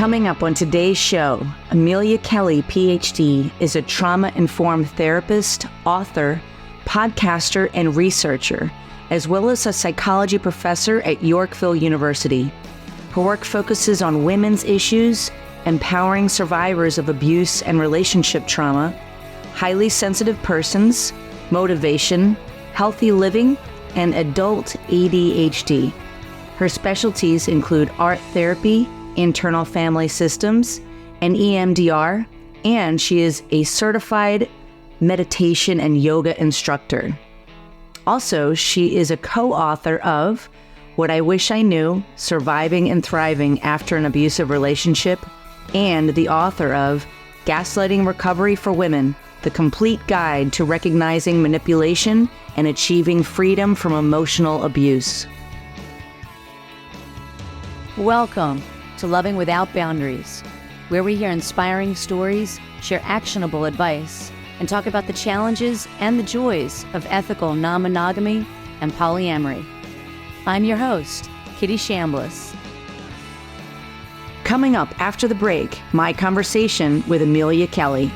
Coming up on today's show, Amelia Kelley, Ph.D., is a trauma-informed therapist, author, podcaster, and researcher, as well as a psychology professor at Yorkville University. Her work focuses on women's issues, empowering survivors of abuse and relationship trauma, highly sensitive persons, motivation, healthy living, and adult ADHD. Her specialties include art therapy, internal family systems, and EMDR, and she is a certified meditation and yoga instructor. Also, she is a co-author of What I Wish I Knew, Surviving and Thriving After an Abusive Relationship, and the author of Gaslighting Recovery for Women, the complete guide to recognizing manipulation and achieving freedom from emotional abuse. Welcome to Loving Without Boundaries, where we hear inspiring stories, share actionable advice, and talk about the challenges and the joys of ethical non-monogamy and polyamory. I'm your host, Kitty Shambliss. Coming up after the break, my conversation with Amelia Kelley.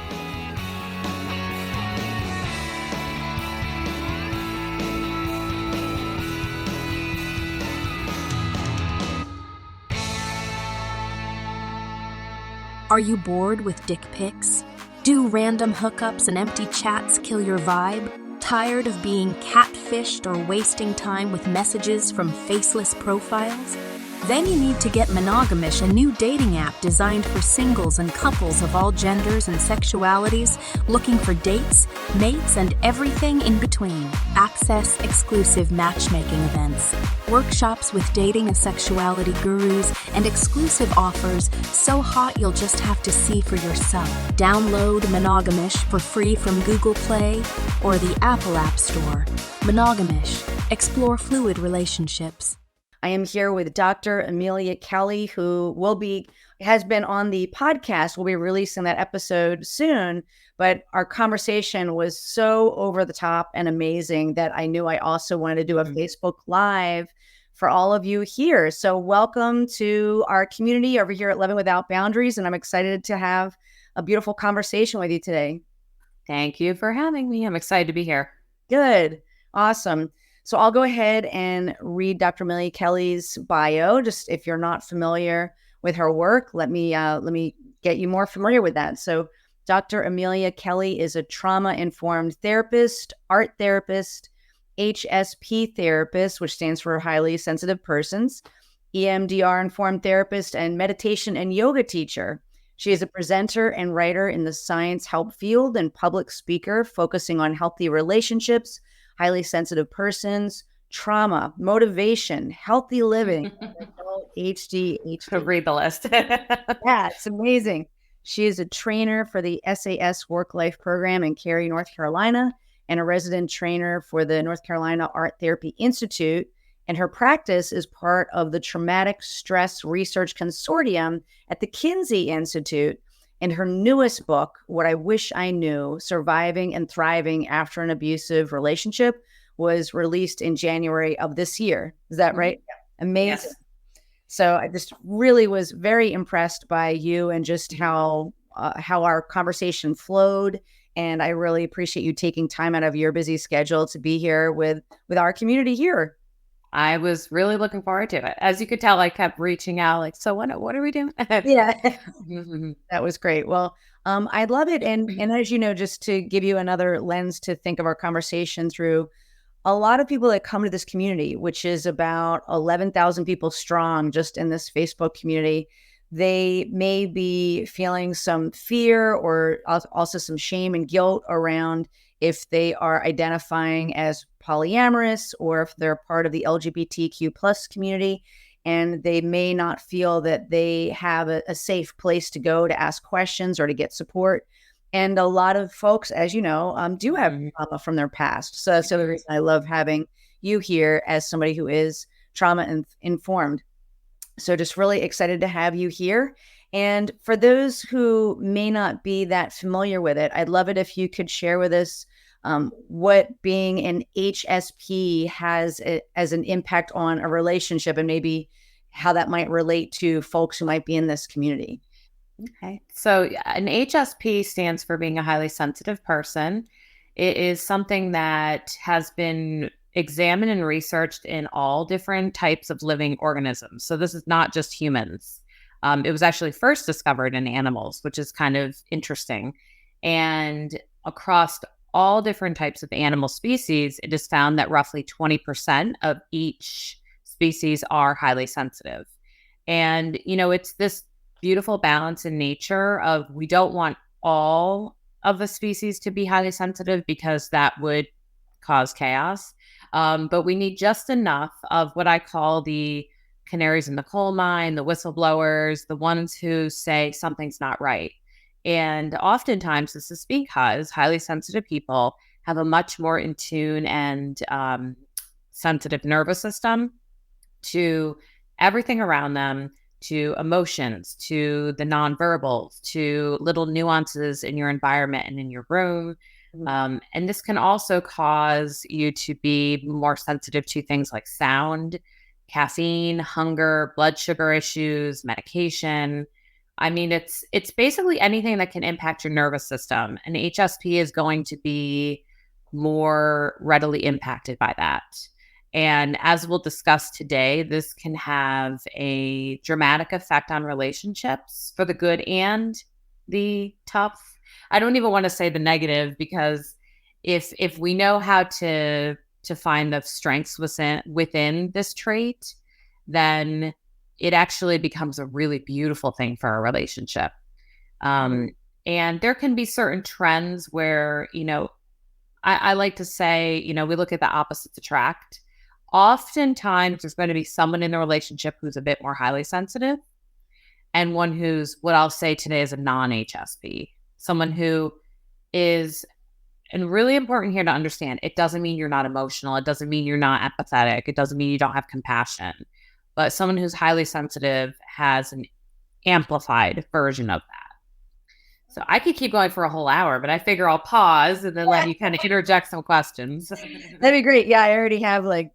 Are you bored with dick pics? Do random hookups and empty chats kill your vibe? Tired of being catfished or wasting time with messages from faceless profiles? Then you need to get Monogamish, a new dating app designed for singles and couples of all genders and sexualities looking for dates, mates, and everything in between. Access exclusive matchmaking events, workshops with dating and sexuality gurus, and exclusive offers so hot you'll just have to see for yourself. Download Monogamish for free from Google Play or the Apple App Store. Monogamish. Explore fluid relationships. I am here with Dr. Amelia Kelley, who has been on the podcast. We'll be releasing that episode soon, but our conversation was so over the top and amazing that I knew I also wanted to do a Facebook Live for all of you here. So welcome to our community over here at Loving Without Boundaries, and I'm excited to have a beautiful conversation with you today. Thank you for having me. I'm excited to be here. Good. Awesome. So I'll go ahead and read Dr. Amelia Kelley's bio. Just if you're not familiar with her work, let me get you more familiar with that. So Dr. Amelia Kelley is a trauma-informed therapist, art therapist, HSP therapist, which stands for Highly Sensitive Persons, EMDR-informed therapist, and meditation and yoga teacher. She is a presenter and writer in the science help field and public speaker focusing on healthy relationships, highly sensitive persons, trauma, motivation, healthy living, HD. Read the list. Yeah, it's amazing. She is a trainer for the SAS Work-Life Program in Cary, North Carolina, and a resident trainer for the North Carolina Art Therapy Institute. And her practice is part of the Traumatic Stress Research Consortium at the Kinsey Institute. And her newest book, What I Wish I Knew, Surviving and Thriving After an Abusive Relationship, was released in January of this year. Is that right? Mm-hmm. Amazing. Yes. So I just really was very impressed by you and just how our conversation flowed. And I really appreciate you taking time out of your busy schedule to be here with our community here. I was really looking forward to it. As you could tell, I kept reaching out like, so what are we doing? Yeah, that was great. Well, I love it. And as you know, just to give you another lens to think of our conversation through, a lot of people that come to this community, which is about 11,000 people strong just in this Facebook community, they may be feeling some fear or also some shame and guilt around if they are identifying as polyamorous or if they're part of the LGBTQ plus community, and they may not feel that they have a safe place to go to ask questions or to get support. And a lot of folks, as you know, do have trauma from their past. So the reason I love having you here as somebody who is trauma informed. So just really excited to have you here. And for those who may not be that familiar with it, I'd love it if you could share with us what being an HSP has as an impact on a relationship, and maybe how that might relate to folks who might be in this community. Okay. So an HSP stands for being a highly sensitive person. It is something that has been examined and researched in all different types of living organisms. So this is not just humans. It was actually first discovered in animals, which is kind of interesting. And across all different types of animal species, it is found that roughly 20% of each species are highly sensitive. And, it's this beautiful balance in nature of we don't want all of the species to be highly sensitive because that would cause chaos. But we need just enough of what I call the canaries in the coal mine, the whistleblowers, the ones who say something's not right. And oftentimes this is because highly sensitive people have a much more in tune and sensitive nervous system to everything around them, to emotions, to the nonverbals, to little nuances in your environment and in your room. And this can also cause you to be more sensitive to things like sound, caffeine, hunger, blood sugar issues, medication. I mean, it's basically anything that can impact your nervous system. And HSP is going to be more readily impacted by that. And as we'll discuss today, this can have a dramatic effect on relationships for the good and the tough. I don't even want to say the negative, because if we know how to find the strengths within this trait, then it actually becomes a really beautiful thing for a relationship. And there can be certain trends where, I like to say, we look at the opposites attract. Oftentimes there's going to be someone in a relationship who's a bit more highly sensitive, and one who's, what I'll say today, is a non-HSP, someone who is. And really important here to understand, it doesn't mean you're not emotional. It doesn't mean you're not empathetic. It doesn't mean you don't have compassion. But someone who's highly sensitive has an amplified version of that. So I could keep going for a whole hour, but I figure I'll pause and then let you kind of interject some questions. That'd be great. Yeah, I already have like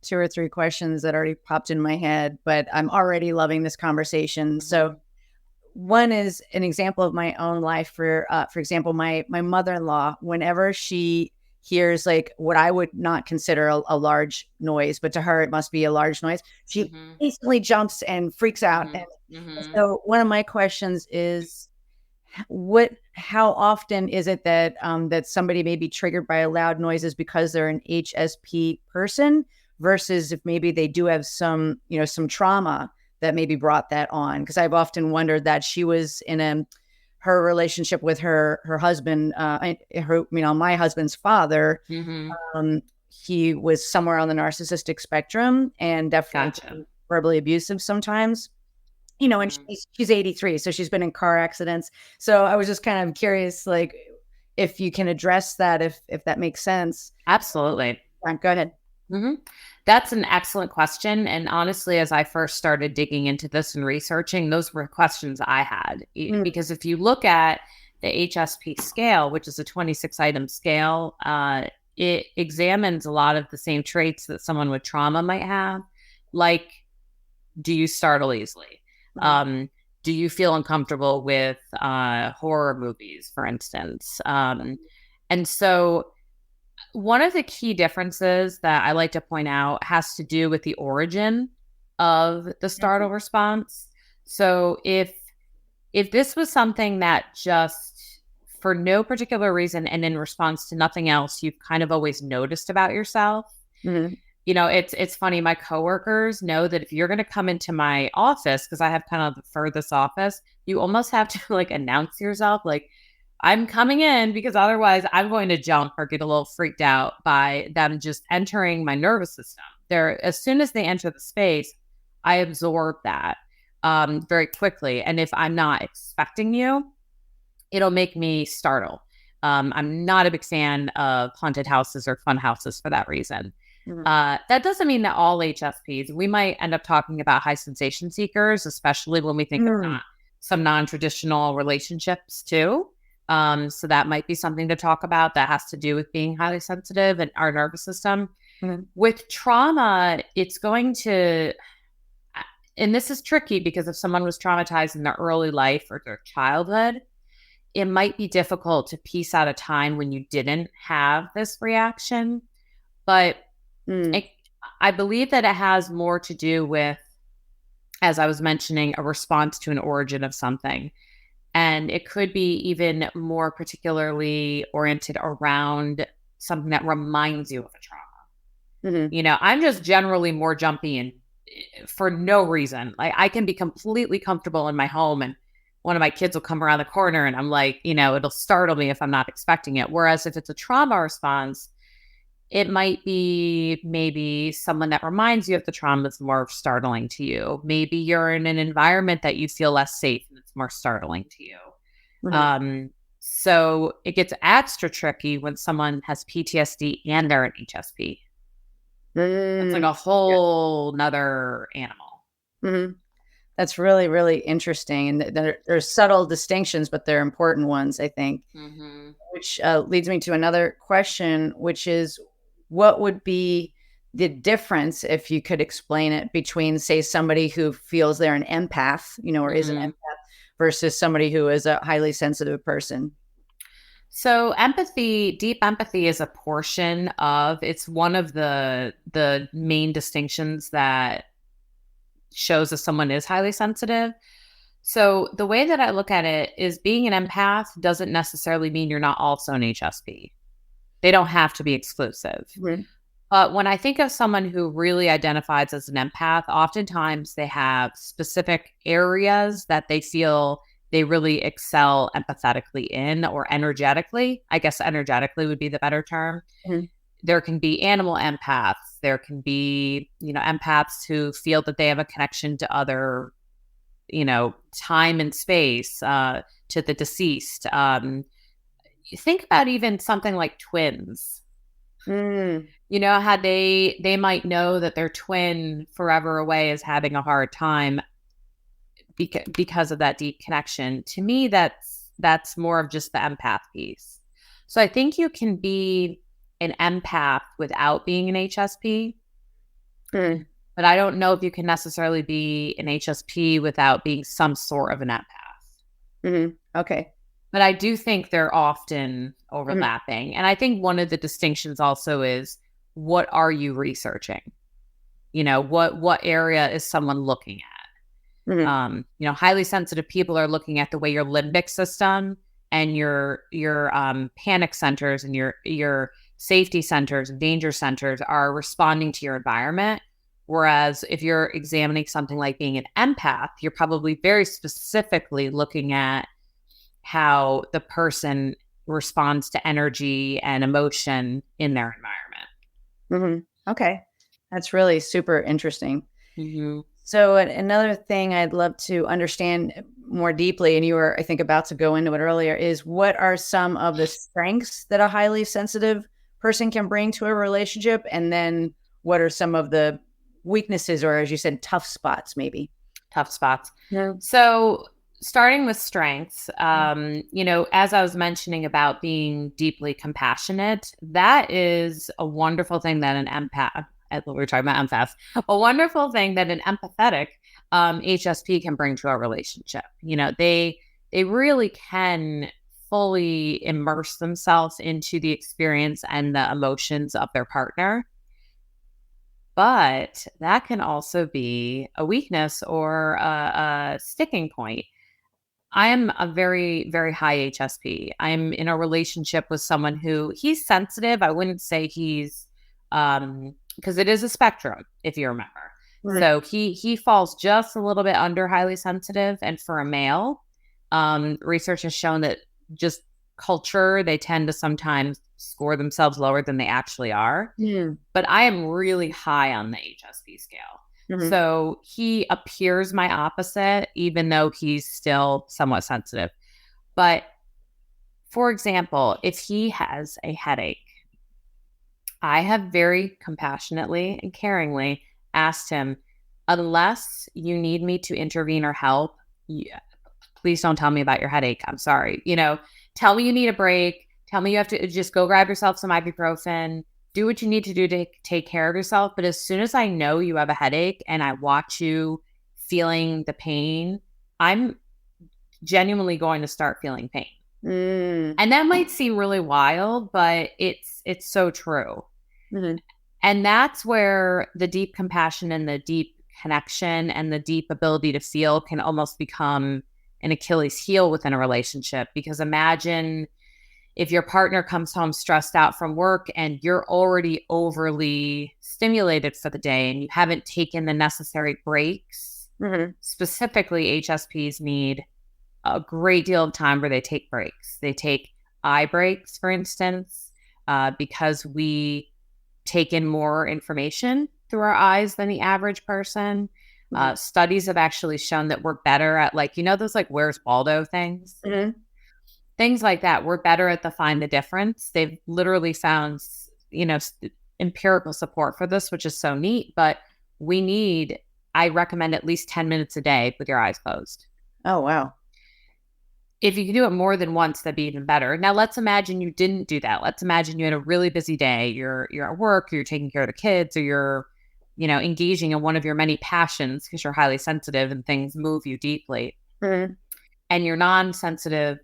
2 or 3 questions that already popped in my head, but I'm already loving this conversation. So one is an example of my own life. For example, my mother-in-law, whenever she hears like what I would not consider a large noise, but to her it must be a large noise, she instantly jumps and freaks out. And so one of my questions is, how often is it that that somebody may be triggered by loud noises because they're an HSP person, versus if maybe they do have some trauma that maybe brought that on? Because I've often wondered that she was in her relationship with her husband, my husband's father. He was somewhere on the narcissistic spectrum and definitely verbally abusive sometimes. And she's 83, so she's been in car accidents. So I was just kind of curious, like, if you can address that, if that makes sense. Absolutely. Go ahead. That's an excellent question. And honestly, as I first started digging into this and researching, those were questions I had. Because if you look at the HSP scale, which is a 26-item scale, it examines a lot of the same traits that someone with trauma might have. Like, do you startle easily? Do you feel uncomfortable with horror movies, for instance? And so one of the key differences that I like to point out has to do with the origin of the startle response. So if this was something that just for no particular reason and in response to nothing else, you've kind of always noticed about yourself, it's funny. My coworkers know that if you're going to come into my office, because I have kind of the furthest office, you almost have to like announce yourself, like, I'm coming in, because otherwise I'm going to jump or get a little freaked out by them just entering my nervous system. As soon as they enter the space, I absorb that very quickly. And if I'm not expecting you, it'll make me startle. I'm not a big fan of haunted houses or fun houses for that reason. That doesn't mean that all HSPs, we might end up talking about high sensation seekers, especially when we think of some non-traditional relationships too. So that might be something to talk about that has to do with being highly sensitive and our nervous system. With trauma, it's going to, and this is tricky because if someone was traumatized in their early life or their childhood, it might be difficult to piece out a time when you didn't have this reaction. But I believe that it has more to do with, as I was mentioning, a response to an origin of something. And it could be even more particularly oriented around something that reminds you of a trauma. I'm just generally more jumpy and for no reason. Like, I can be completely comfortable in my home and one of my kids will come around the corner and I'm like, it'll startle me if I'm not expecting it. Whereas if it's a trauma response, it might be maybe someone that reminds you of the trauma that's more startling to you. Maybe you're in an environment that you feel less safe and it's more startling to you. So it gets extra tricky when someone has PTSD and they're an HSP. It's like a whole nother animal. That's really, really interesting. And there's subtle distinctions, but they're important ones, I think. Which leads me to another question, which is, what would be the difference, if you could explain it, between, say, somebody who feels they're an empath, or is an empath, versus somebody who is a highly sensitive person? So deep empathy is a portion of, it's one of the main distinctions that shows that someone is highly sensitive. So the way that I look at it is, being an empath doesn't necessarily mean you're not also an HSP. They don't have to be exclusive. But when I think of someone who really identifies as an empath, oftentimes they have specific areas that they feel they really excel empathetically in, or energetically. I guess energetically would be the better term. There can be animal empaths. There can be, empaths who feel that they have a connection to other, time and space, to the deceased. Think about even something like twins. How they might know that their twin forever away is having a hard time because of that deep connection. To me, that's more of just the empath piece. So I think you can be an empath without being an HSP. But I don't know if you can necessarily be an HSP without being some sort of an empath. Okay. But I do think they're often overlapping. And I think one of the distinctions also is, what are you researching? What area is someone looking at? Highly sensitive people are looking at the way your limbic system and your panic centers and your safety centers and danger centers are responding to your environment. Whereas if you're examining something like being an empath, you're probably very specifically looking at how the person responds to energy and emotion in their environment. Okay. That's really super interesting. So another thing I'd love to understand more deeply, and you were, I think, about to go into it earlier, is what are some of the strengths that a highly sensitive person can bring to a relationship? And then what are some of the weaknesses, or, as you said, tough spots, maybe? Tough spots. So starting with strengths, as I was mentioning about being deeply compassionate, that is a wonderful thing that an empath, we were talking about empaths, a wonderful thing that an empathetic HSP can bring to a relationship. They really can fully immerse themselves into the experience and the emotions of their partner. But that can also be a weakness or a sticking point. I am a very, very high HSP. I'm in a relationship with someone who, he's sensitive. I wouldn't say he's, because it is a spectrum, if you remember. So he falls just a little bit under highly sensitive. And for a male, research has shown that just culture, they tend to sometimes score themselves lower than they actually are. But I am really high on the HSP scale. So he appears my opposite, even though he's still somewhat sensitive. But for example, if he has a headache, I have very compassionately and caringly asked him, unless you need me to intervene or help, please don't tell me about your headache. I'm sorry. Tell me you need a break. Tell me you have to just go grab yourself some ibuprofen. Do what you need to do to take care of yourself. But as soon as I know you have a headache and I watch you feeling the pain, I'm genuinely going to start feeling pain. And that might seem really wild, but it's so true. And that's where the deep compassion and the deep connection and the deep ability to feel can almost become an Achilles heel within a relationship. Because imagine if your partner comes home stressed out from work and you're already overly stimulated for the day and you haven't taken the necessary breaks. Specifically, HSPs need a great deal of time where they take breaks. They take eye breaks, for instance, because we take in more information through our eyes than the average person. Studies have actually shown that we're better at, like, those like Where's Waldo things? Things like that. We're better at the find the difference. They've literally found, empirical support for this, which is so neat. But I recommend at least 10 minutes a day with your eyes closed. Oh, wow. If you can do it more than once, that'd be even better. Now, let's imagine you didn't do that. Let's imagine you had a really busy day. You're at work, or you're taking care of the kids, or you're, engaging in one of your many passions because you're highly sensitive and things move you deeply. And you're non-sensitive.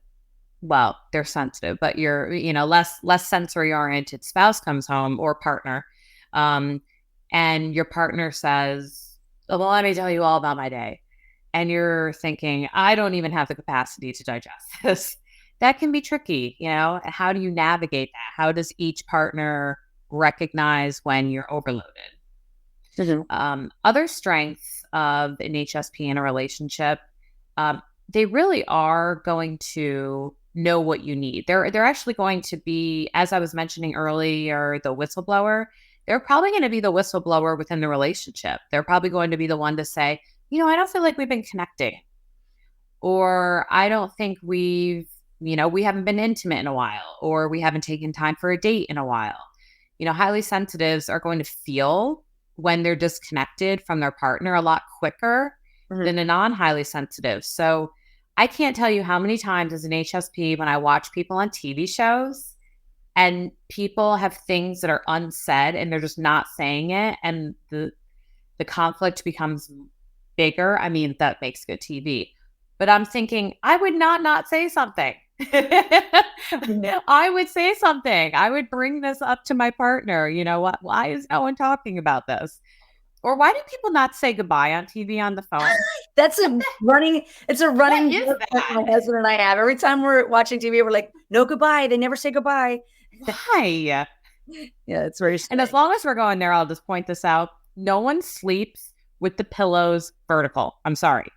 Well, they're sensitive, but you're, less sensory oriented spouse comes home, or partner. And your partner says, oh, well, let me tell you all about my day. And you're thinking, I don't even have the capacity to digest this. That can be tricky, How do you navigate that? How does each partner recognize when you're overloaded? Other strengths of an HSP in a relationship, they really are going to know what you need. They're actually going to be, as I was mentioning earlier, the whistleblower. They're probably going to be the whistleblower within the relationship. They're probably going to be the one to say, I don't feel like we've been connecting, or I don't think we haven't been intimate in a while, or we haven't taken time for a date in a while. Highly sensitives are going to feel when they're disconnected from their partner a lot quicker than a non-highly sensitive. So I can't tell you how many times as an HSP, when I watch people on TV shows and people have things that are unsaid and they're just not saying it, and the conflict becomes bigger. I mean, that makes good TV. But I'm thinking, I would not say something. I would say something. I would bring this up to my partner. What? Why is no one talking about this? Or why do people not say goodbye on TV on the phone? It's a running joke that my husband and I have. Every time we're watching TV, we're like, no goodbye. They never say goodbye. Why? Yeah, it's very strange. And as long as we're going there, I'll just point this out. No one sleeps with the pillows vertical. I'm sorry.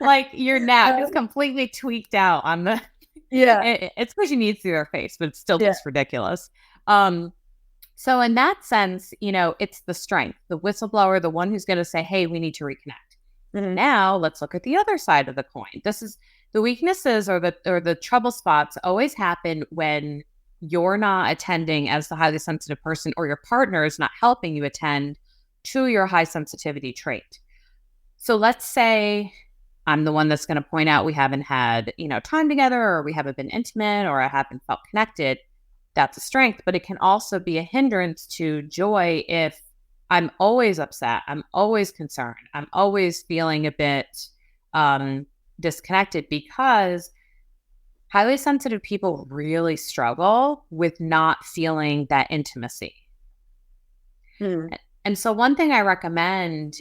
Like, your neck is completely tweaked out on the... Yeah. It's because you need to see their face, but it's still just ridiculous. So in that sense, it's the strength, the whistleblower, the one who's going to say, hey, we need to reconnect. Now let's look at the other side of the coin. This is the weaknesses or the trouble spots always happen when you're not attending as the highly sensitive person, or your partner is not helping you attend to your high sensitivity trait. So let's say I'm the one that's going to point out we haven't had, time together, or we haven't been intimate, or I haven't felt connected. That's a strength, but it can also be a hindrance to joy if I'm always upset, I'm always concerned, I'm always feeling a bit disconnected, because highly sensitive people really struggle with not feeling that intimacy. And so one thing I recommend,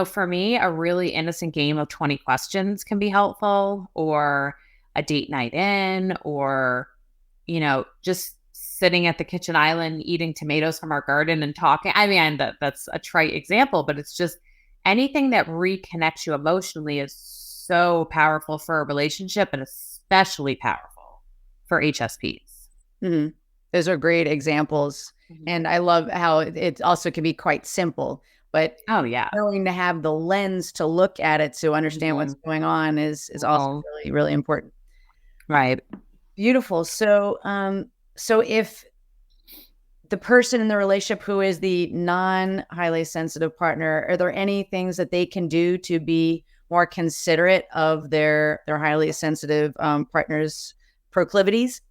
for me, a really innocent game of 20 questions can be helpful, or a date night in, or, just sitting at the kitchen island eating tomatoes from our garden and talking. I mean, that's a trite example, but it's just anything that reconnects you emotionally is so powerful for a relationship, and especially powerful for HSPs. Those are great examples. And I love how it also can be quite simple, but knowing to have the lens to look at it to understand what's going on is also really, really important. Right. Beautiful. So if the person in the relationship who is the non-highly sensitive partner, are there any things that they can do to be more considerate of their highly sensitive partner's proclivities?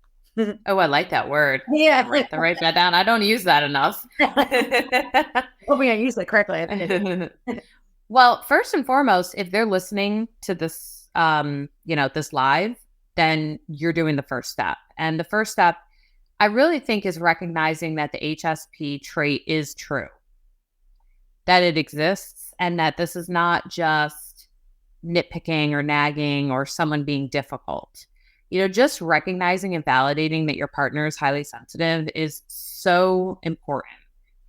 Oh, I like that word. Yeah. Write that down. I don't use that enough. Hoping I use it correctly. I think I did. Well, first and foremost, if they're listening to this, this live, then you're doing the first step. And the first step, I really think, is recognizing that the HSP trait is true, that it exists, and that this is not just nitpicking or nagging or someone being difficult. Just recognizing and validating that your partner is highly sensitive is so important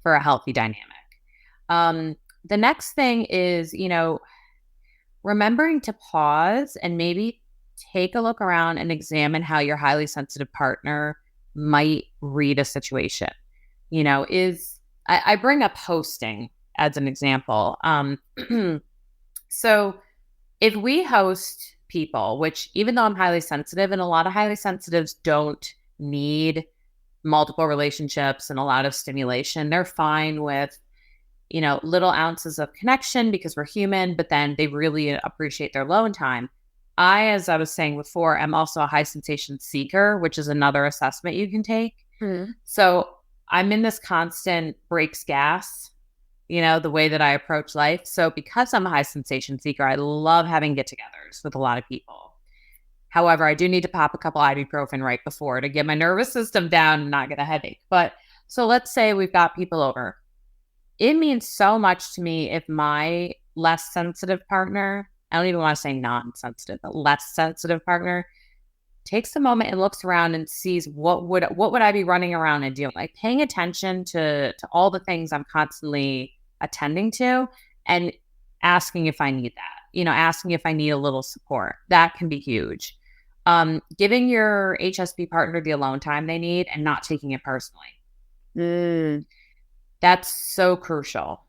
for a healthy dynamic. The next thing is, remembering to pause and maybe take a look around and examine how your highly sensitive partner might read a situation. I bring up hosting as an example. So if we host people, which even though I'm highly sensitive, and a lot of highly sensitives don't need multiple relationships and a lot of stimulation, they're fine with, little ounces of connection because we're human, but then they really appreciate their alone time. As I was saying before, I'm also a high sensation seeker, which is another assessment you can take. Mm-hmm. So I'm in this constant breaks gas, the way that I approach life. So because I'm a high sensation seeker, I love having get-togethers with a lot of people. However, I do need to pop a couple ibuprofen right before to get my nervous system down and not get a headache. But so let's say we've got people over. It means so much to me if my less sensitive partner, I don't even want to say non-sensitive, but less sensitive partner, takes a moment and looks around and sees what would I be running around and doing, like paying attention to all the things I'm constantly attending to and asking if I need that, asking if I need a little support. That can be huge. Giving your HSP partner the alone time they need and not taking it personally. That's so crucial.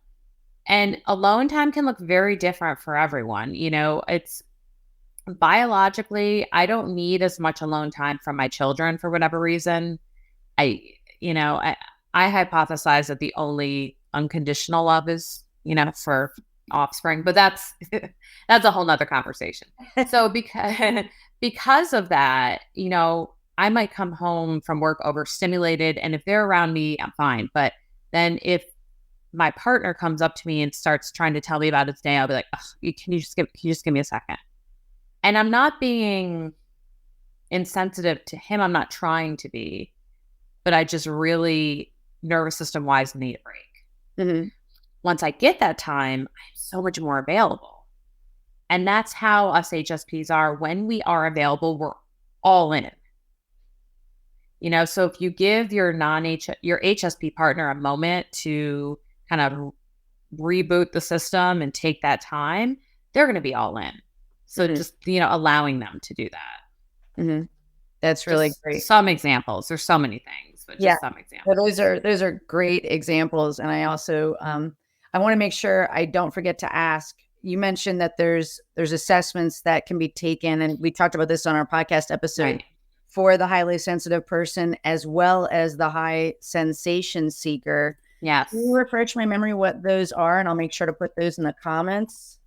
And alone time can look very different for everyone. It's biologically, I don't need as much alone time from my children for whatever reason. I hypothesize that the only unconditional love is, for offspring, but that's a whole nother conversation. So because of that, I might come home from work overstimulated, and if they're around me, I'm fine. But then if my partner comes up to me and starts trying to tell me about his day, I'll be like, can you just give me a second? And I'm not being insensitive to him. I'm not trying to be, but I just really nervous system wise need a break. Mm-hmm. Once I get that time, I'm so much more available. And that's how us HSPs are. When we are available, we're all in. So if you give your HSP partner a moment to kind of reboot the system and take that time, they're going to be all in. So just, allowing them to do that. Mm-hmm. That's really great. Some examples. There's so many things, but just some examples. Well, those are great examples. And I also, I want to make sure I don't forget to ask, you mentioned that there's assessments that can be taken. And we talked about this on our podcast episode. Right. For the highly sensitive person as well as the high sensation seeker. Yes. Can you refresh my memory what those are? And I'll make sure to put those in the comments.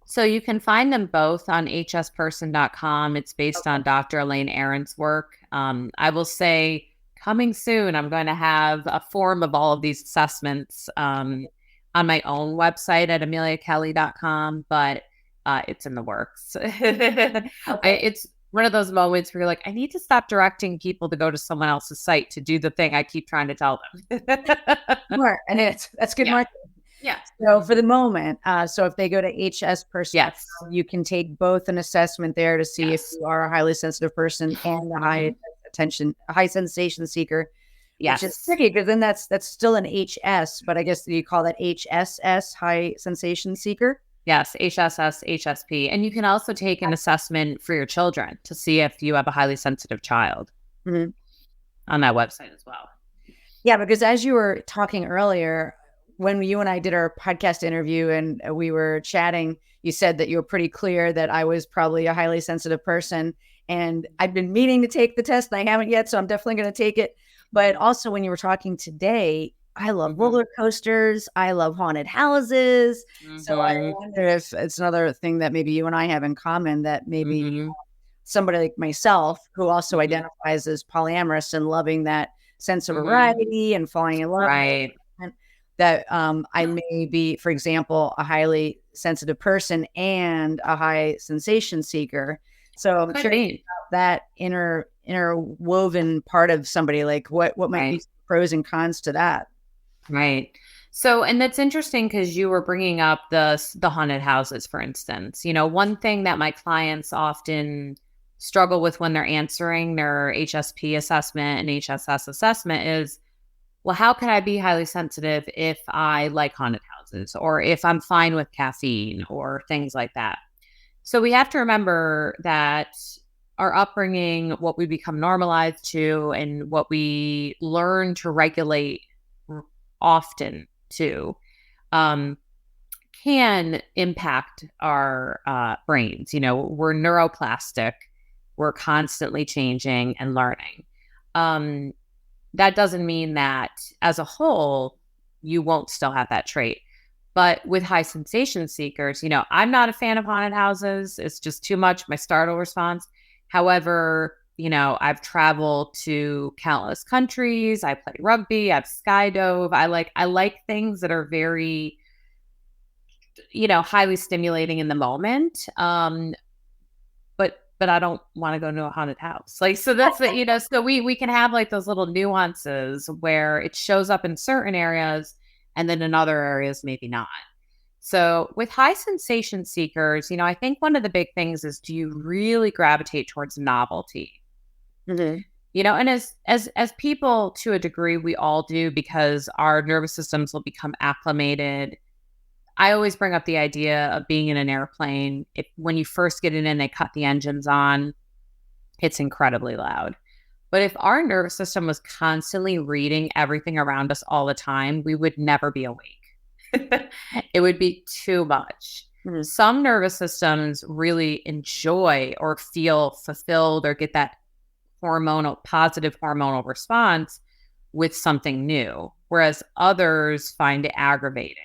So you can find them both on hsperson.com. It's based on Dr. Elaine Aron's work. I will say coming soon, I'm going to have a form of all of these assessments on my own website at ameliakelly.com, but it's in the works. It's one of those moments where you're like, I need to stop directing people to go to someone else's site to do the thing I keep trying to tell them. Smart. And that's good marketing. Yeah. So for the moment, so if they go to hsperson, you can take both an assessment there to see if you are a highly sensitive person and a high sensation seeker. Yes. Which is tricky because then that's still an HS, but I guess you call that HSS, high sensation seeker. Yes, HSS, HSP. And you can also take an assessment for your children to see if you have a highly sensitive child on that website as well. Yeah, because as you were talking earlier, when you and I did our podcast interview and we were chatting, you said that you were pretty clear that I was probably a highly sensitive person. And I've been meaning to take the test and I haven't yet, so I'm definitely going to take it. But also when you were talking today, I love roller coasters. I love haunted houses. Mm-hmm. So I wonder if it's another thing that maybe you and I have in common, that maybe somebody like myself who also identifies as polyamorous and loving that sense of variety and falling in love, Right. that I may be, for example, a highly sensitive person and a high sensation seeker. So I'm curious about that interwoven part of somebody, like what might be pros and cons to that. Right. So, and that's interesting because you were bringing up the haunted houses, for instance. One thing that my clients often struggle with when they're answering their HSP assessment and HSS assessment is, well, how can I be highly sensitive if I like haunted houses or if I'm fine with caffeine or things like that? So we have to remember that our upbringing, what we become normalized to, and what we learn to regulate often to, can impact our brains. We're neuroplastic. We're constantly changing and learning. That doesn't mean that as a whole, you won't still have that trait. But with high sensation seekers, I'm not a fan of haunted houses. It's just too much, my startle response. However, I've traveled to countless countries. I play rugby. I've skydove. I like things that are very, highly stimulating in the moment. But I don't want to go to a haunted house. So that's the, so we can have like those little nuances where it shows up in certain areas and then in other areas, maybe not. So with high sensation seekers, I think one of the big things is, do you really gravitate towards novelty? And as people, to a degree, we all do, because our nervous systems will become acclimated. I always bring up the idea of being in an airplane. When you first get in and they cut the engines on, it's incredibly loud. But if our nervous system was constantly reading everything around us all the time, we would never be awake. It would be too much. Some nervous systems really enjoy or feel fulfilled or get that positive hormonal response with something new, whereas others find it aggravating.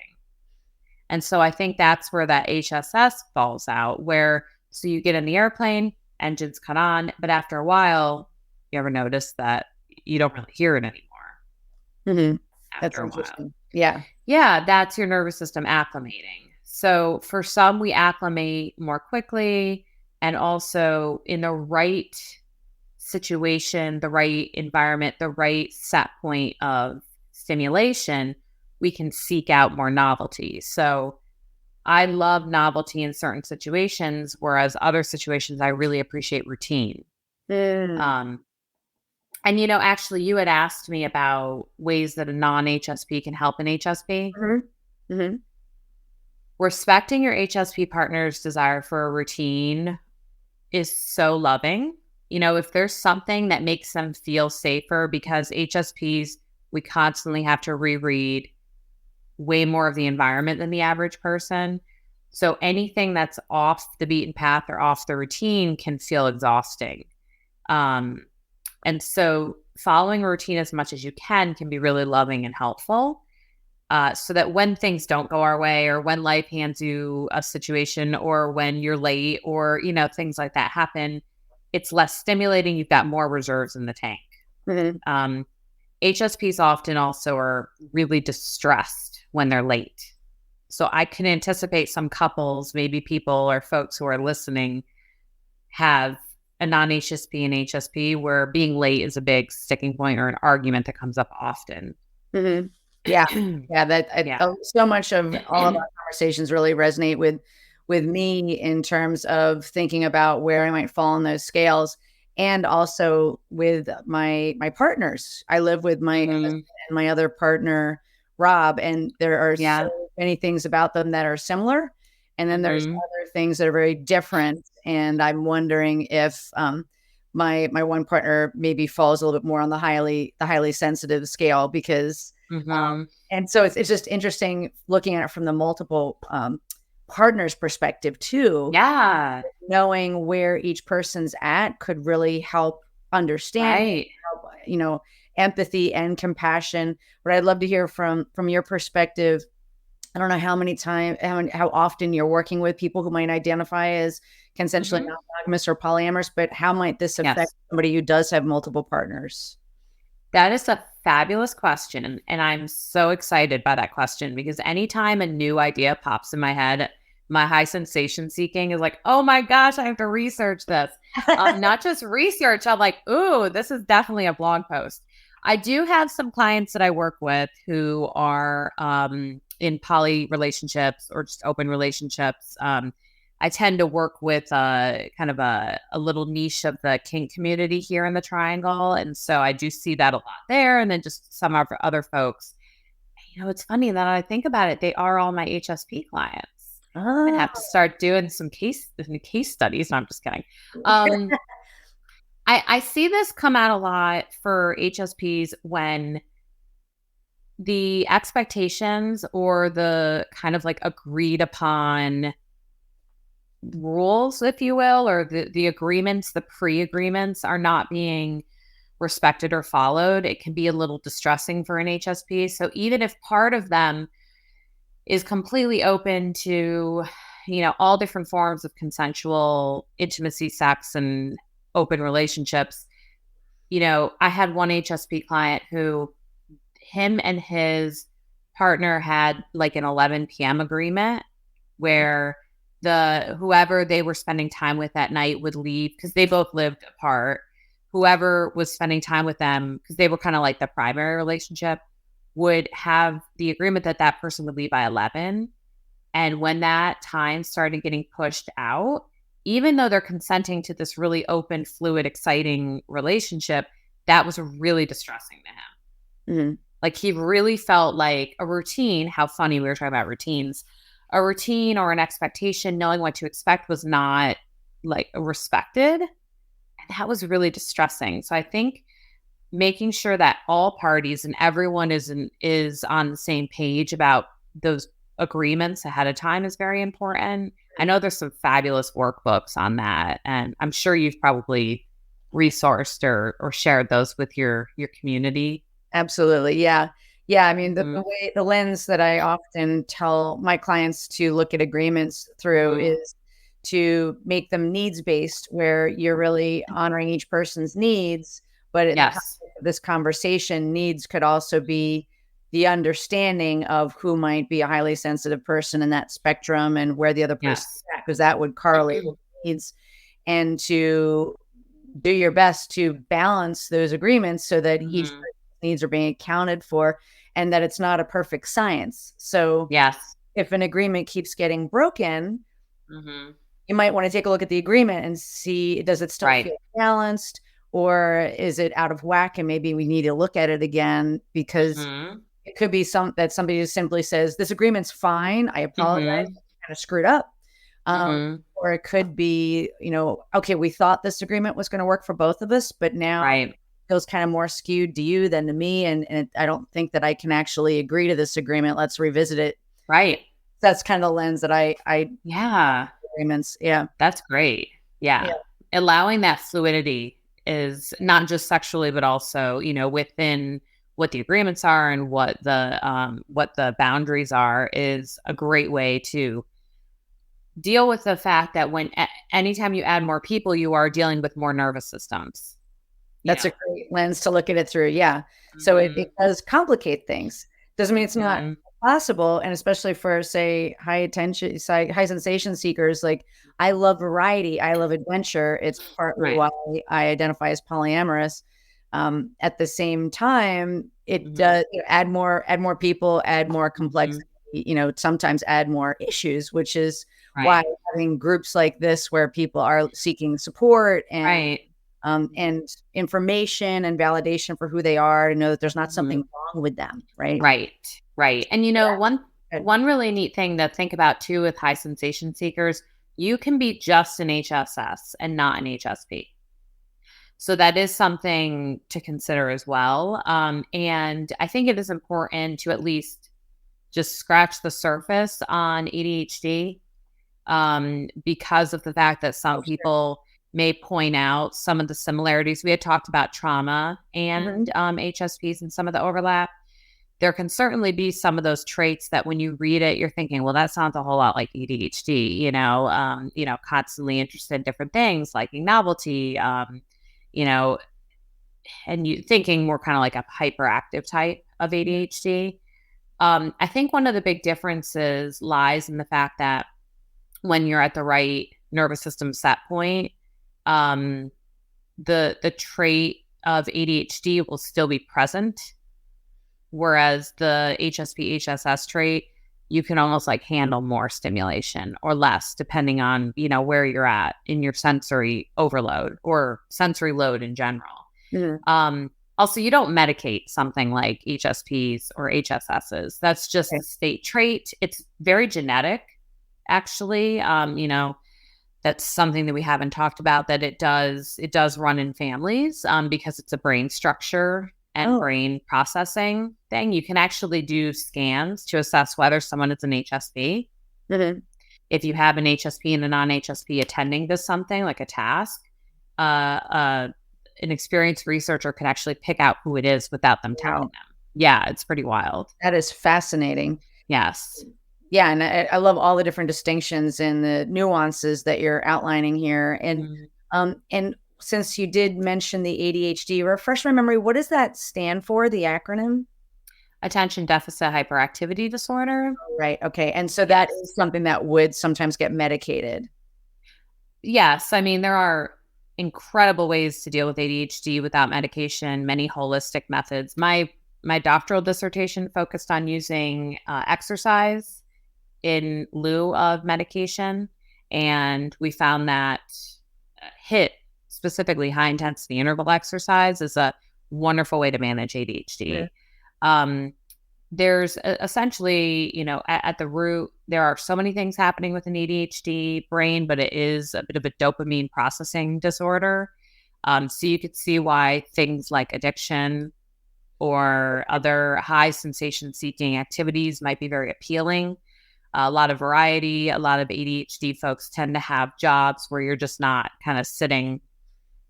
And so I think that's where that HSS falls out, so you get in the airplane, engines cut on, but after a while, you ever notice that you don't really hear it anymore? That's interesting. Yeah. Yeah, that's your nervous system acclimating. So for some, we acclimate more quickly, and also in the right situation, the right environment, the right set point of stimulation, we can seek out more novelty. So I love novelty in certain situations, whereas other situations I really appreciate routine. And actually, you had asked me about ways that a non-HSP can help an HSP. Respecting your HSP partner's desire for a routine is so loving. If there's something that makes them feel safer, because HSPs, we constantly have to reread way more of the environment than the average person. So anything that's off the beaten path or off the routine can feel exhausting. And so following a routine as much as you can be really loving and helpful, so that when things don't go our way, or when life hands you a situation, or when you're late, or, things like that happen, it's less stimulating. You've got more reserves in the tank. HSPs often also are really distressed when they're late. So I can anticipate some couples, maybe people or folks who are listening, have a non-HSP and HSP where being late is a big sticking point or an argument that comes up often. Yeah. So much of all of our conversations really resonate with me in terms of thinking about where I might fall on those scales, and also with my partners. I live with my husband and my other partner, Rob, and there are so many things about them that are similar. And then there's other things that are very different. And I'm wondering if my one partner maybe falls a little bit more on the highly sensitive scale, because and so it's just interesting looking at it from the multiple partners' perspective too. Yeah. Knowing where each person's at could really help understand, help, empathy and compassion. But I'd love to hear from your perspective. I don't know how often you're working with people who might identify as consensually monogamous or polyamorous, but how might this affect somebody who does have multiple partners? That is a fabulous question. And I'm so excited by that question because anytime a new idea pops in my head, my high sensation seeking is like, oh my gosh, I have to research this. Not just research. I'm like, ooh, this is definitely a blog post. I do have some clients that I work with who are in poly relationships or just open relationships. I tend to work with kind of a little niche of the kink community here in the Triangle. And so I do see that a lot there. And then just some of our other folks. You know, it's funny that I think about it. They are all my HSP clients. I'm gonna have to start doing some case studies. No, I'm just kidding. I see this come out a lot for HSPs when the expectations or the kind of like agreed upon rules, if you will, or the agreements, the pre-agreements are not being respected or followed. It can be a little distressing for an HSP. So even if part of them is completely open to, you know, all different forms of consensual intimacy, sex, and open relationships. You know, I had one HSP client who him and his partner had like an 11 p.m. agreement where whoever they were spending time with that night would leave because they both lived apart. Whoever was spending time with them, because they were kind of like the primary relationship, would have the agreement that that person would leave by 11. And when that time started getting pushed out, even though they're consenting to this really open, fluid, exciting relationship, that was really distressing to him. Mm-hmm. Like he really felt like a routine, how funny we were talking about routines, a routine or an expectation, knowing what to expect was not like respected. And that was really distressing. So I think making sure that all parties and everyone is on the same page about those agreements ahead of time is very important. I know there's some fabulous workbooks on that, and I'm sure you've probably resourced or shared those with your community. Absolutely. Yeah. Yeah. I mean, the lens that I often tell my clients to look at agreements through is to make them needs-based, where you're really honoring each person's needs. But in the context of this conversation, needs could also be the understanding of who might be a highly sensitive person in that spectrum and where the other person is at, because that would correlate with needs, and to do your best to balance those agreements so that each person's needs are being accounted for and that it's not a perfect science. So if an agreement keeps getting broken, you might want to take a look at the agreement and see, does it still feel balanced? Or is it out of whack and maybe we need to look at it again? Because it could be that somebody just simply says, this agreement's fine. I apologize. I kind of screwed up. Or it could be, you know, okay, we thought this agreement was going to work for both of us, but now it feels kind of more skewed to you than to me. And I don't think that I can actually agree to this agreement. Let's revisit it. Right. That's kind of the lens that I agreements. Yeah. That's great. Yeah. Allowing that fluidity is not just sexually, but also, you know, within what the agreements are and what the boundaries are is a great way to deal with the fact that anytime you add more people, you are dealing with more nervous systems. That's a great lens to look at it through. Yeah. So it does complicate things. Doesn't mean it's not possible. And especially for, say, high sensation seekers, like I love variety. I love adventure. It's partly why I identify as polyamorous. At the same time, it does add more people, add more complexity, you know, sometimes add more issues, which is why having groups like this where people are seeking support and information and validation for who they are, to know that there's not something wrong with them. Right. And, you know, one really neat thing to think about too with high sensation seekers, you can be just an HSS and not an HSP. So that is something to consider as well. And I think it is important to at least just scratch the surface on ADHD because of the fact that some people may point out some of the similarities. We had talked about trauma and HSPs and some of the overlap. there can certainly be some of those traits that when you read it, you're thinking, well, that sounds a whole lot like ADHD, constantly interested in different things, liking novelty, you know, and you thinking more kind of like a hyperactive type of ADHD. I think one of the big differences lies in the fact that when you're at the right nervous system set point, the trait of ADHD will still be present. Whereas the HSP, HSS trait, you can almost like handle more stimulation or less, depending on, where you're at in your sensory overload or sensory load in general. Mm-hmm. Also, you don't medicate something like HSPs or HSSs. That's just a state trait. It's very genetic, actually. That's something that we haven't talked about, that it does run in families because it's a brain structure and brain processing thing. You can actually do scans to assess whether someone is an HSP. Mm-hmm. If you have an HSP and a non-HSP attending to something like a task, an experienced researcher can actually pick out who it is without them telling them. Yeah, it's pretty wild. That is fascinating. Yes. Yeah, and I love all the different distinctions and the nuances that you're outlining here. And and since you did mention the ADHD, refresh my memory, what does that stand for, the acronym? Attention Deficit Hyperactivity Disorder. Right. Okay. And so that is something that would sometimes get medicated. Yes. I mean, there are incredible ways to deal with ADHD without medication, many holistic methods. My doctoral dissertation focused on using exercise in lieu of medication. And we found that HIIT, specifically high intensity interval exercise, is a wonderful way to manage ADHD. Yeah. There's essentially, at the root, there are so many things happening with an ADHD brain, but it is a bit of a dopamine processing disorder. So you could see why things like addiction or other high sensation seeking activities might be very appealing. A lot of variety. A lot of ADHD folks tend to have jobs where you're just not kind of sitting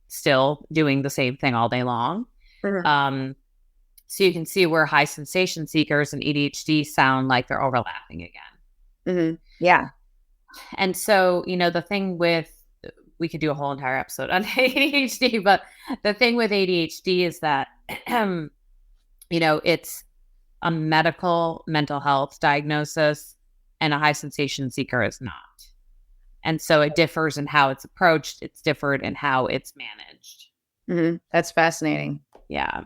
still doing the same thing all day long. Mm-hmm. So you can see where high sensation seekers and ADHD sound like they're overlapping again. Mm-hmm. Yeah. And so, the thing with, we could do a whole entire episode on ADHD, but the thing with ADHD is that, it's a medical mental health diagnosis and a high sensation seeker is not. And so it differs in how it's approached. It's differed in how it's managed. Mm-hmm. That's fascinating. Yeah.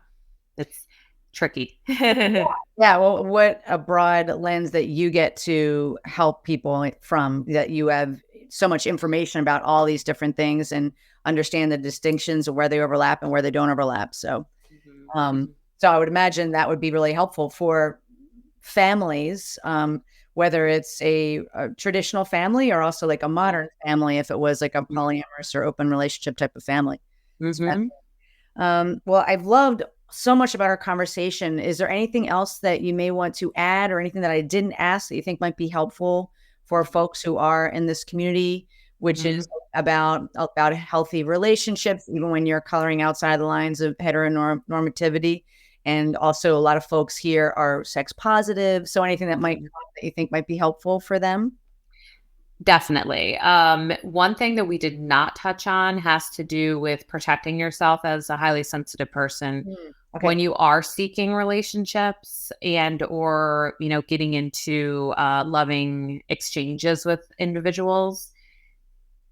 It's tricky. Yeah. Well, what a broad lens that you get to help people from, that you have so much information about all these different things and understand the distinctions of where they overlap and where they don't overlap. So, so I would imagine that would be really helpful for families, whether it's a traditional family or also like a modern family, if it was like a polyamorous or open relationship type of family. Mm-hmm. Well, I've loved so much about our conversation. Is there anything else that you may want to add, or anything that I didn't ask that you think might be helpful for folks who are in this community, which is about healthy relationships, even when you're coloring outside the lines of heteronormativity? And also a lot of folks here are sex positive. So anything that you think might be helpful for them? Definitely. One thing that we did not touch on has to do with protecting yourself as a highly sensitive person. Okay. When you are seeking relationships and or, getting into loving exchanges with individuals.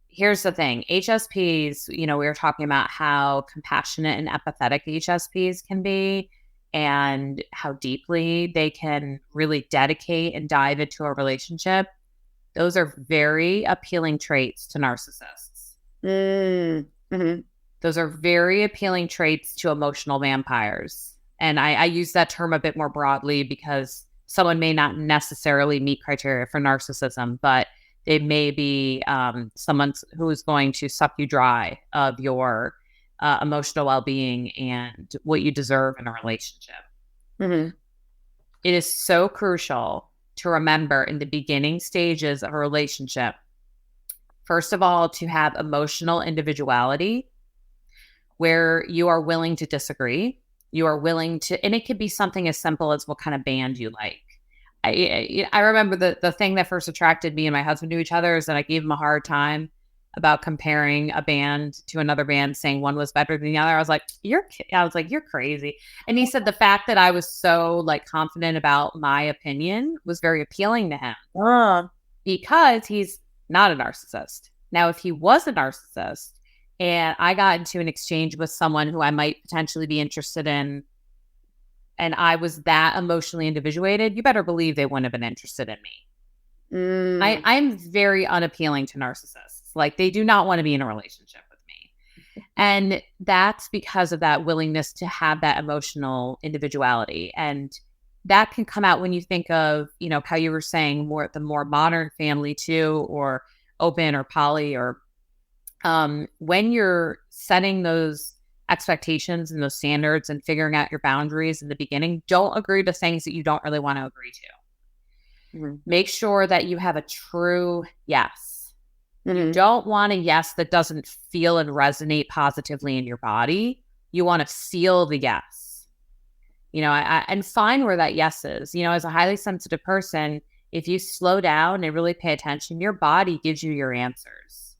Here's the thing. HSPs, we were talking about how compassionate and empathetic HSPs can be, and how deeply they can really dedicate and dive into a relationship. Those are very appealing traits to narcissists. Mm-hmm. Those are very appealing traits to emotional vampires. And I use that term a bit more broadly because someone may not necessarily meet criteria for narcissism, but they may be someone who is going to suck you dry of your emotional well-being and what you deserve in a relationship. Mm-hmm. It is so crucial to remember in the beginning stages of a relationship, first of all, to have emotional individuality where you are willing to disagree You are willing to, and it could be something as simple as what kind of band you like. I remember the thing that first attracted me and my husband to each other is that I gave him a hard time about comparing a band to another band, saying one was better than the other. I was like, you're crazy. And he said the fact that I was so like confident about my opinion was very appealing to him because he's not a narcissist. Now, if he was a narcissist and I got into an exchange with someone who I might potentially be interested in, and I was that emotionally individuated, you better believe they wouldn't have been interested in me. I'm very unappealing to narcissists. Like, they do not want to be in a relationship with me. And that's because of that willingness to have that emotional individuality. And that can come out when you think of, how you were saying the more modern family too, or open or poly, or when you're setting those expectations and those standards and figuring out your boundaries in the beginning, don't agree to things that you don't really want to agree to. Mm-hmm. Make sure that you have a true yes. Mm-hmm. You don't want a yes that doesn't feel and resonate positively in your body. You want to feel the yes. And find where that yes is. As a highly sensitive person, if you slow down and really pay attention, your body gives you your answers.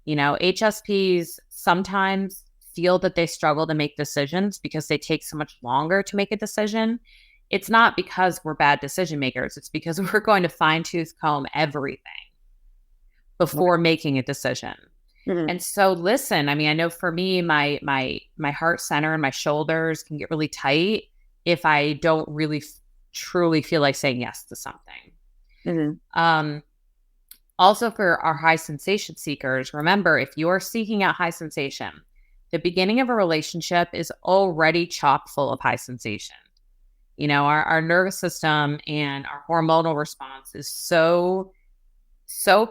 HSPs sometimes feel that they struggle to make decisions because they take so much longer to make a decision. It's not because we're bad decision makers. It's because we're going to fine tooth comb everything before making a decision. Mm-hmm. And so listen, I know for me, my heart center and my shoulders can get really tight if I don't really truly feel like saying yes to something. Mm-hmm. Also, for our high sensation seekers, remember, if you're seeking out high sensation, the beginning of a relationship is already chock full of high sensation. Our nervous system and our hormonal response is so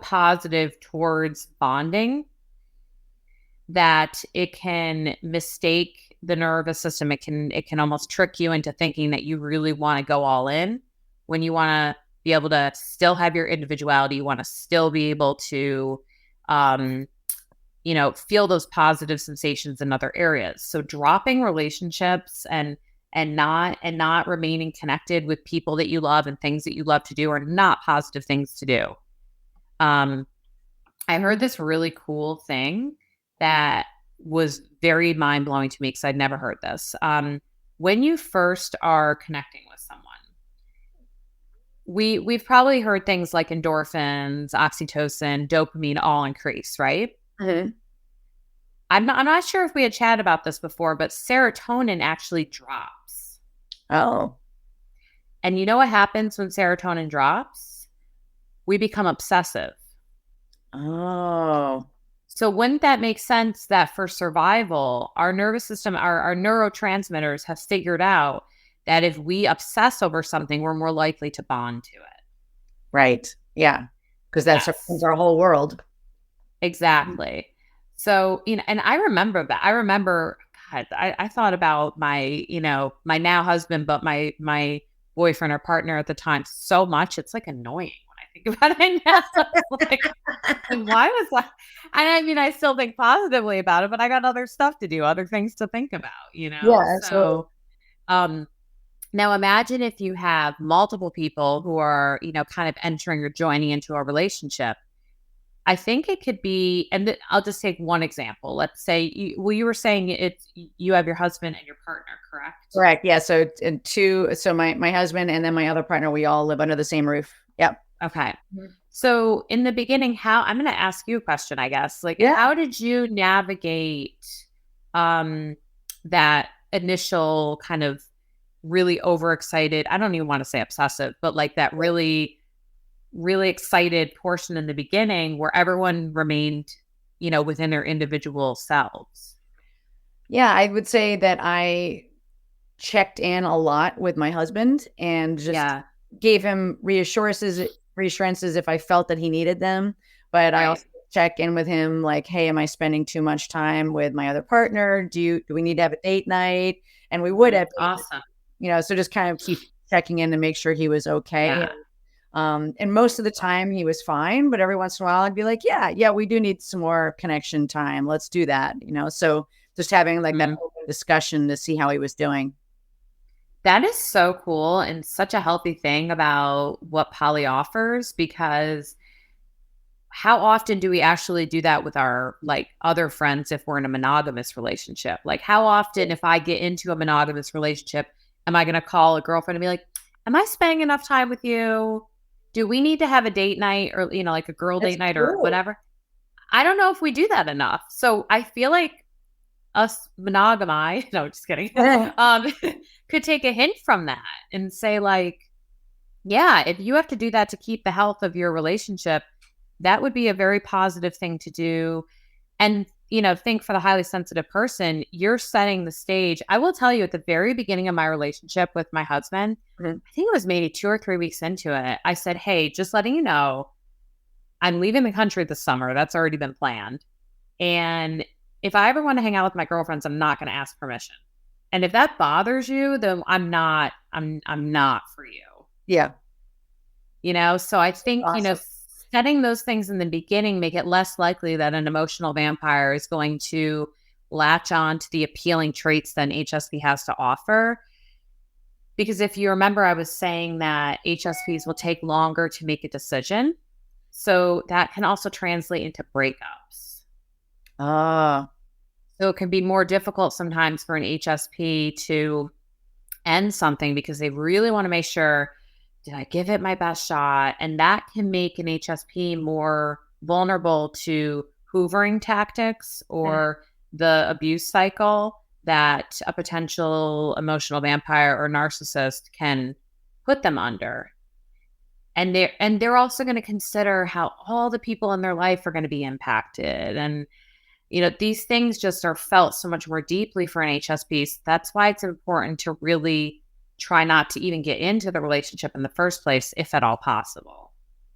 positive towards bonding that it can mistake the nervous system. It can almost trick you into thinking that you really want to go all in when you want to be able to still have your individuality. You want to still be able to, feel those positive sensations in other areas. So dropping relationships and not remaining connected with people that you love and things that you love to do are not positive things to do. I heard this really cool thing that was very mind-blowing to me because I'd never heard this. When you first are connecting with someone, we've probably heard things like endorphins, oxytocin, dopamine all increase, right? Mm-hmm. I'm not sure if we had chatted about this before, but serotonin actually drops. Oh. And you know what happens when serotonin drops? We become obsessive. Oh. So wouldn't that make sense that for survival, our nervous system, our neurotransmitters have figured out that if we obsess over something, we're more likely to bond to it. Right. Yeah. Because that's our whole world. Exactly. So, and I remember that. I remember, God, I thought about my, my now husband, but my boyfriend or partner at the time so much. It's like annoying when I think about it now. Like, why was that? And I still think positively about it, but I got other stuff to do, other things to think about, Yeah. So, now imagine if you have multiple people who are, kind of entering or joining into a relationship. I think it could be, and I'll just take one example. Let's say, you were saying you have your husband and your partner, correct? Correct. Yeah. So my husband and then my other partner, we all live under the same roof. Yep. Okay. Mm-hmm. So in the beginning, I'm going to ask you a question, I guess. How did you navigate that initial kind of really overexcited, I don't even want to say obsessive, but like that really excited portion in the beginning where everyone remained, within their individual selves? Yeah, I would say that I checked in a lot with my husband and just gave him reassurances if I felt that he needed them. But I also check in with him like, hey, am I spending too much time with my other partner? Do we need to have a date night? And we would have. Awesome. So just kind of keep checking in to make sure he was okay. Yeah. And most of the time he was fine, but every once in a while I'd be like, yeah, we do need some more connection time. Let's do that. So just having like that open discussion to see how he was doing. That is so cool and such a healthy thing about what poly offers, because how often do we actually do that with our like other friends if we're in a monogamous relationship? Like how often, if I get into a monogamous relationship, am I going to call a girlfriend and be like, am I spending enough time with you? Do we need to have a date night, or, like a girl That's date night or cool. whatever? I don't know if we do that enough. So I feel like us monogamy, no, just kidding, could take a hint from that and say like, yeah, if you have to do that to keep the health of your relationship, that would be a very positive thing to do. And, think for the highly sensitive person, you're setting the stage. I will tell you, at the very beginning of my relationship with my husband, I think it was maybe 2 or 3 weeks into it, I said, hey, just letting you know, I'm leaving the country this summer. That's already been planned. And if I ever want to hang out with my girlfriends, I'm not going to ask permission. And if that bothers you, then I'm not for you. Yeah. So I think, Awesome. setting those things in the beginning make it less likely that an emotional vampire is going to latch on to the appealing traits that an HSP has to offer. Because if you remember, I was saying that HSPs will take longer to make a decision. So that can also translate into breakups. So it can be more difficult sometimes for an HSP to end something because they really want to make sure, did I give it my best shot? And that can make an HSP more vulnerable to hoovering tactics or the abuse cycle that a potential emotional vampire or narcissist can put them under. And they're also going to consider how all the people in their life are going to be impacted. And, these things just are felt so much more deeply for an HSP. That's why it's important to really try not to even get into the relationship in the first place, if at all possible.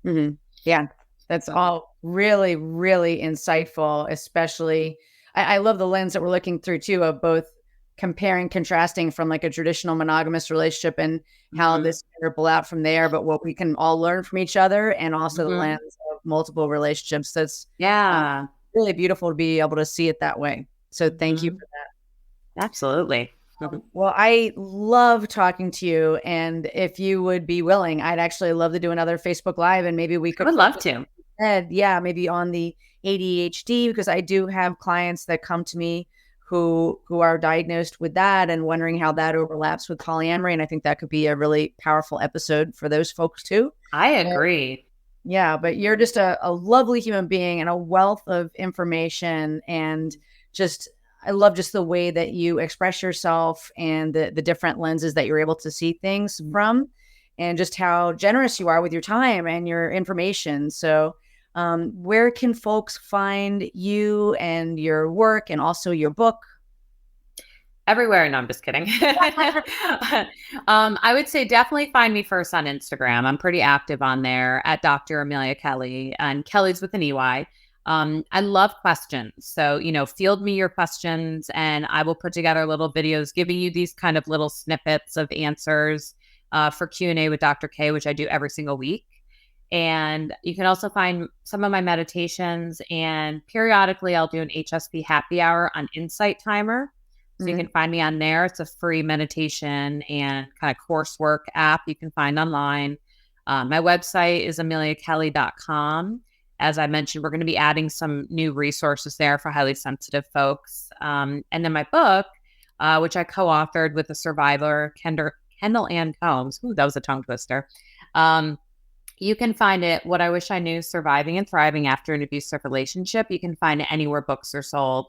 Mm-hmm. Yeah, that's all really, really insightful, especially I love the lens that we're looking through too, of both comparing, contrasting from like a traditional monogamous relationship and how this can ripple out from there, but what we can all learn from each other, and also the lens of multiple relationships. That's really beautiful to be able to see it that way. So thank you for that. Absolutely. Well, I love talking to you, and if you would be willing, I'd actually love to do another Facebook Live, and maybe we could. I would love to. Yeah, maybe on the ADHD, because I do have clients that come to me who are diagnosed with that and wondering how that overlaps with polyamory, and I think that could be a really powerful episode for those folks too. I agree. Yeah, but you're just a lovely human being and a wealth of information, and just I love just the way that you express yourself and the different lenses that you're able to see things from, and just how generous you are with your time and your information. So where can folks find you and your work, and also your book? Everywhere. No, I'm just kidding. I would say definitely find me first on Instagram. I'm pretty active on there at Dr. Amelia Kelley, and Kelly's with an EY. I love questions. So, field me your questions, and I will put together little videos giving you these kind of little snippets of answers for Q&A with Dr. K, which I do every single week. And you can also find some of my meditations, and periodically I'll do an HSP happy hour on Insight Timer. So you can find me on there. It's a free meditation and kind of coursework app you can find online. My website is ameliakelley.com. As I mentioned, we're going to be adding some new resources there for highly sensitive folks. And then my book, which I co-authored with a survivor, Kendall Ann Combs. Ooh, that was a tongue twister. You can find it, What I Wish I Knew, Surviving and Thriving After an Abusive Relationship. You can find it anywhere books are sold.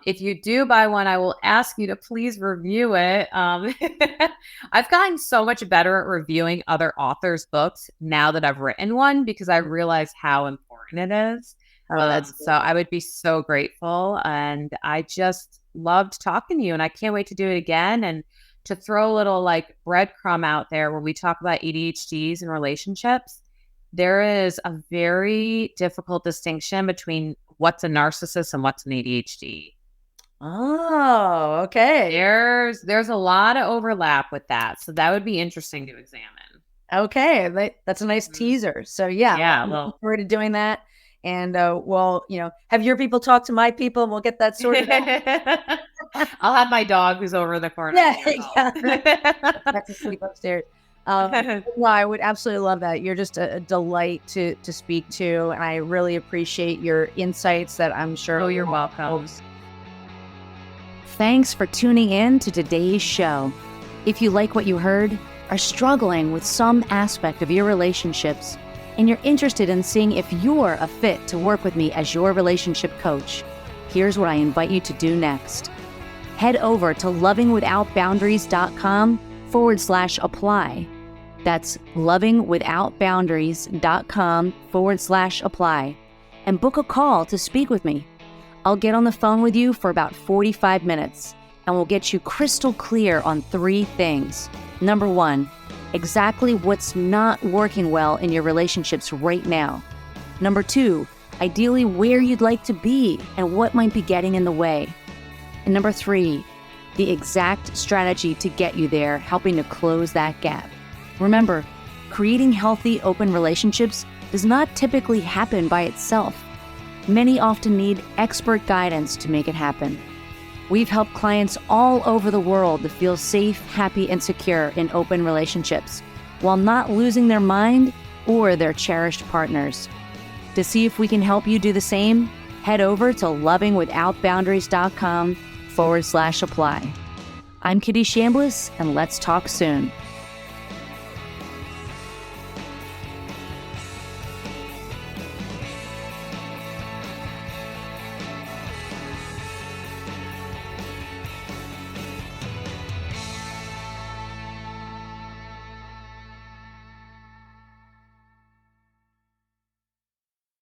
If you do buy one, I will ask you to please review it. I've gotten so much better at reviewing other authors' books now that I've written one, because I realize how important it is. So I would be so grateful. And I just loved talking to you, and I can't wait to do it again, and to throw a little like breadcrumb out there when we talk about ADHDs and relationships. There is a very difficult distinction between what's a narcissist and what's an ADHD. Oh, okay. There's a lot of overlap with that. So that would be interesting to examine. Okay. That's a nice teaser. So yeah, I'm looking forward to doing that. And we'll, have your people talk to my people, and we'll get that sorted out. I'll have my dog who's over in the corner. That's asleep upstairs. No, I would absolutely love that. You're just a delight to speak to, and I really appreciate your insights that I'm sure. Oh, you're welcome. Thanks for tuning in to today's show. If you like what you heard, are struggling with some aspect of your relationships, and you're interested in seeing if you're a fit to work with me as your relationship coach, here's what I invite you to do next. Head over to lovingwithoutboundaries.com/apply. That's lovingwithoutboundaries.com/apply, and book a call to speak with me. I'll get on the phone with you for about 45 minutes, and we'll get you crystal clear on 3 things. Number 1, exactly what's not working well in your relationships right now. Number 2, ideally where you'd like to be and what might be getting in the way. And number 3, the exact strategy to get you there, helping to close that gap. Remember, creating healthy, open relationships does not typically happen by itself. Many often need expert guidance to make it happen. We've helped clients all over the world to feel safe, happy, and secure in open relationships, while not losing their mind or their cherished partners. To see if we can help you do the same, head over to lovingwithoutboundaries.com/apply. I'm Kitty Chambliss, and let's talk soon.